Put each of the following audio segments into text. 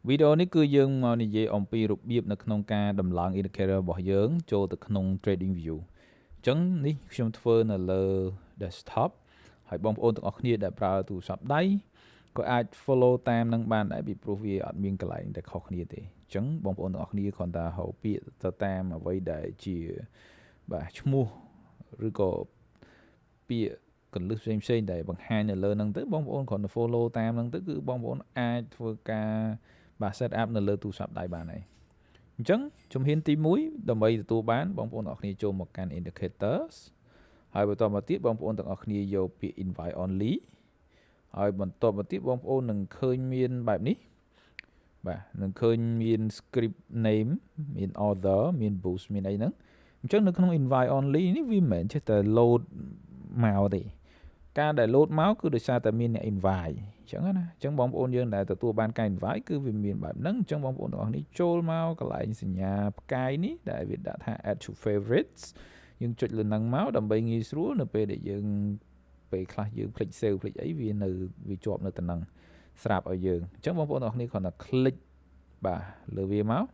វីដេអូនេះគឺយើងមកនិយាយអំពីរបៀបនៅក្នុងការដំឡើង indicator របស់យើងចូលទៅក្នុង trading view អញ្ចឹងនេះខ្ញុំធ្វើនៅលើ desktop ហើយបងប្អូនទាំងអស់គ្នាដែលប្រើទូរស័ព្ទដៃក៏អាច follow តាមនឹងបានដែរពីព្រោះវាអត់មានកន្លែងដែលខុសគ្នាទេអញ្ចឹងបងប្អូនទាំងអស់គ្នាគ្រាន់តែហៅពាក្យទៅតាមអ្វីដែលជាបាទឈ្មោះឬក៏ពាក្យកលឹះផ្សេងៗដែលបង្ហាញនៅលើហ្នឹងទៅបងប្អូនគ្រាន់តែ follow តាមហ្នឹងទៅគឺបងប្អូនអាចធ្វើការបាទ set up នៅលើទូរស័ព្ទដៃបានហើយអញ្ចឹងជំហានទី1ដើម្បីទទួលបានបងប្អូនទាំងអស់គ្នាចូលមកកាន់ indicators ហើយបន្តមកទៀតបងប្អូនទាំងអស់គ្នាយកពាក្យ invite only ហើយបន្តមកទៀតបងប្អូននឹងឃើញមានបែបនេះបាទនឹងឃើញមាន script name មាន author មាន boost មានអីហ្នឹងអញ្ចឹងនៅក្នុង invite only នេះវាមិនមែនចេះតែ load មកទេការដែល load មកគឺដោយសារតែមានអ្នក invite អញ្ចឹងណាអញ្ចឹងបងប្អូនយើងដែលទទួលបានការ invite គឺវាមានបែបហ្នឹងអញ្ចឹងបងប្អូនទាំងអស់គ្នាចូលមកកន្លែងសញ្ញាផ្កាយនេះដែលវាដាក់ថា add to favorites យើងចុចលើហ្នឹងមកដើម្បីងាយស្រួលនៅពេលដែលយើងពេលខ្លះយើងភ្លេច save ភ្លេចអីវានៅវាជាប់នៅទៅហ្នឹងស្រាប់ឲ្យយើងអញ្ចឹងបងប្អូនទាំងអស់គ្នាគ្រាន់តែ click បាទលើវាមក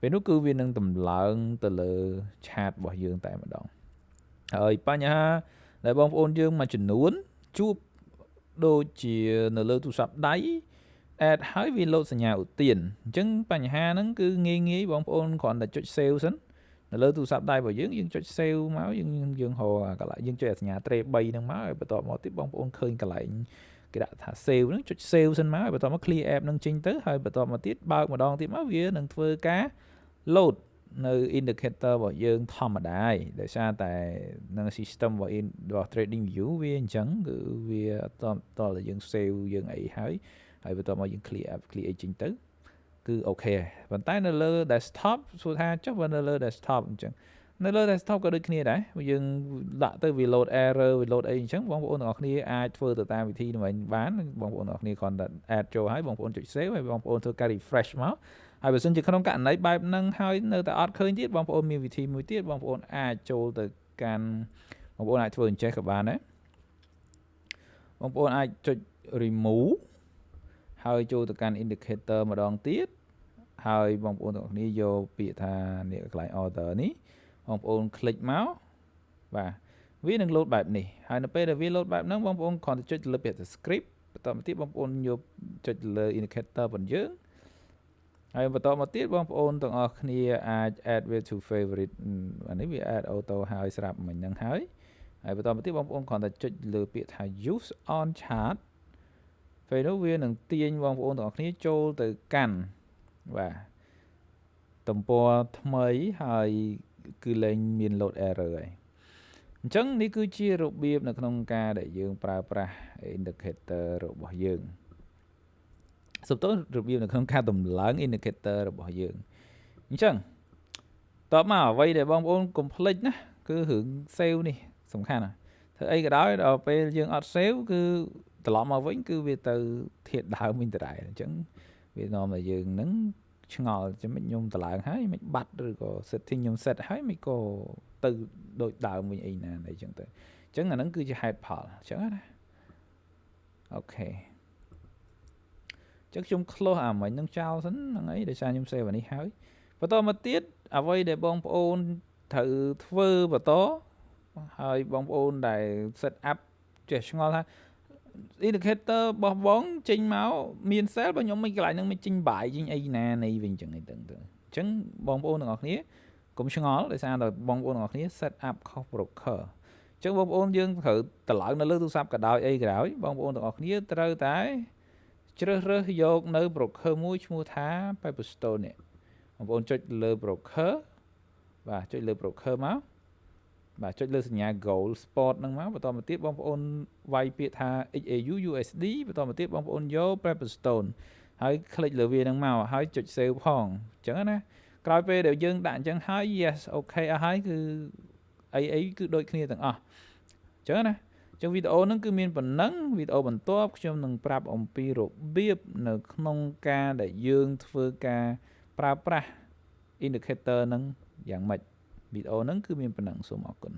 ពេលនោះគឺវានឹងតម្លើងទៅលើ chart របស់យើងតែម្ដងហើយបញ្ហាដែលបងប្អូនយើងមួយចំនួនជួបដូចជានៅលើទូរស័ព្ទដៃ add ហើយវា load សញ្ញាឧទានអញ្ចឹងបញ្ហាហ្នឹងគឺងាយបងប្អូនគ្រាន់តែចុច save សិននៅលើទូរស័ព្ទដៃរបស់យើងចុច save មកយើងហៅកន្លែងយើងចុចសញ្ញា tray 3ហ្នឹងមកហើយបន្តមកទៀតបងប្អូនឃើញកន្លែងគេដាក់ថា save ហ្នឹងចុច save សិនមកហើយបន្តមក clear app ហ្នឹងចេញទៅហើយបន្តមកទៀតបើកម្ដងទៀតមកវានឹងធ្វើការ load នៅ indicator របស់យើងធម្មតាឯងដោយសារតែនៅ system របស់ trading view វាអញ្ចឹងគឺវាតតែយើង save យើងអីហើយបន្តមកយើង clear app clear អីចេញទៅគឺអូខេហើយប៉ុន្តែនៅលើ desktop សួរថាចុះបើនៅលើ desktop អញ្ចឹងនៅលើ desktop ក៏ដូចគ្នាដែរយើងដាក់ទៅវា load error វា load អីអញ្ចឹងបងប្អូនទាំងអស់គ្នាអាចធ្វើទៅតាមវិធីនេះបានបងប្អូនទាំងអស់គ្នាគ្រាន់តែ add ចូលហើយបងប្អូនចុច save ហើយបងប្អូនធ្វើការ refresh មកហើយបើសិនជាក្នុងករណីបែបហ្នឹងហើយនៅតែអត់ឃើញទៀតបងប្អូនមានវិធីមួយទៀតបងប្អូនអាចចូលទៅកាន់បងប្អូនអាចធ្វើអញ្ចេះក៏បានដែរបងប្អូនអាចចុច remove ហើយចូលទៅកាន់ indicator ម្ដងទៀតហើយបងប្អូនទាំងគ្នាយកពាក្យថានេះកន្លែង order នេះបងប្អូន click មកបាទវានឹង load បែបនេះហើយនៅពេលដែលវា load បែបហ្នឹងបងប្អូនគ្រាន់តែចុចលើពាក្យថា script បន្តមកទៀតបងប្អូនយកចុចលើ indicator របស់យើងហើយបន្តមកទៀតបងប្អូនទាំងអស់គ្នាអាច add to favorite អានេះវា add auto ហើយស្រាប់មិញហ្នឹងហើយបន្តមកទៀតបងប្អូនគ្រាន់តែចុចលើពាក្យថា use on chart ពេលនោះវានឹងទាញបងប្អូនទាំងអស់គ្នាចូលទៅកាន់បាទទំព័រថ្មីហើយគឺលែងមាន load error ហើយអញ្ចឹងនេះគឺជារបៀបនៅក្នុងការដែលយើងប្រើប្រាស់ indicator របស់យើងសំទោសរបៀបនៅក្នុងការតម្លើង indicator របស់យើងអញ្ចឹងតបមកអ្វីដែលបងប្អូនកុំភ្លេចណាគឺរឿង save នេះសំខាន់ណាធ្វើអីក៏ដោយដល់ពេលយើងអត់ save គឺត្រឡប់មកវិញគឺវាទៅធាតុដើមវិញដដែលអញ្ចឹងវានាំឲ្យយើងនឹងឆ្ងល់ចាំមិនខ្ញុំតម្លើងហើយមិនបាត់ឬក៏ setting ខ្ញុំ set ហើយមិនក៏ទៅដូចដើមវិញអីណាអីចឹងទៅអញ្ចឹងអាហ្នឹងគឺជាហេតុផលអញ្ចឹងណាអូខេអញ្ចឹងខ្ញុំ close អាមិញនឹងចោលសិនហ្នឹងអីដោយសារខ្ញុំ save អានេះហើយបន្តមកទៀតអ្វីដែលបងប្អូនត្រូវធ្វើបន្តហើយបងប្អូនដែល set up ចេះឆ្ងល់ថា indicator របស់បងចេញមកមាន cell បើខ្ញុំមិនកន្លែងហ្នឹងមិនចេញបាយចេញអីណានៃវិញចឹងអីទៅអញ្ចឹងបងប្អូនទាំងអស់គ្នាកុំឆ្ងល់ដោយសារតែបងប្អូនទាំងអស់គ្នា set up ខុស broker អញ្ចឹងបងប្អូនយើងត្រូវតម្លើងនៅលើទូរស័ព្ទក៏ដោយអីក៏ដោយបងប្អូនទាំងអស់គ្នាត្រូវតែជ្រើសរើសយកនៅ broker មួយឈ្មោះថា Pepperstone នេះបងប្អូនចុចលើ broker បាទចុចលើ broker មកបាទចុចលើសញ្ញា gold spot ហ្នឹងមកបន្តមកទៀតបងប្អូនវាយពាក្យថា XAU USD បន្តមកទៀតបងប្អូនយក Pepperstone ហើយ click លើវាហ្នឹងមកហើយចុច save ផងអញ្ចឹងណាក្រោយពេលដែលយើងដាក់អញ្ចឹងហើយ yes okay អស់ហើយគឺអីគឺដូចគ្នាទាំងអស់អញ្ចឹងណាអញ្ចឹងវីដេអូហ្នឹងគឺមានប៉ុណ្ណឹងវីដេអូបន្ទាប់ខ្ញុំនឹងប្រាប់អំពីរបៀបនៅក្នុងការដែលយើងធ្វើការប្រើប្រាស់ indicator ហ្នឹងយ៉ាងម៉េចវីដេអូហ្នឹងគឺមានប៉ុណ្ណឹងសូមអរគុណ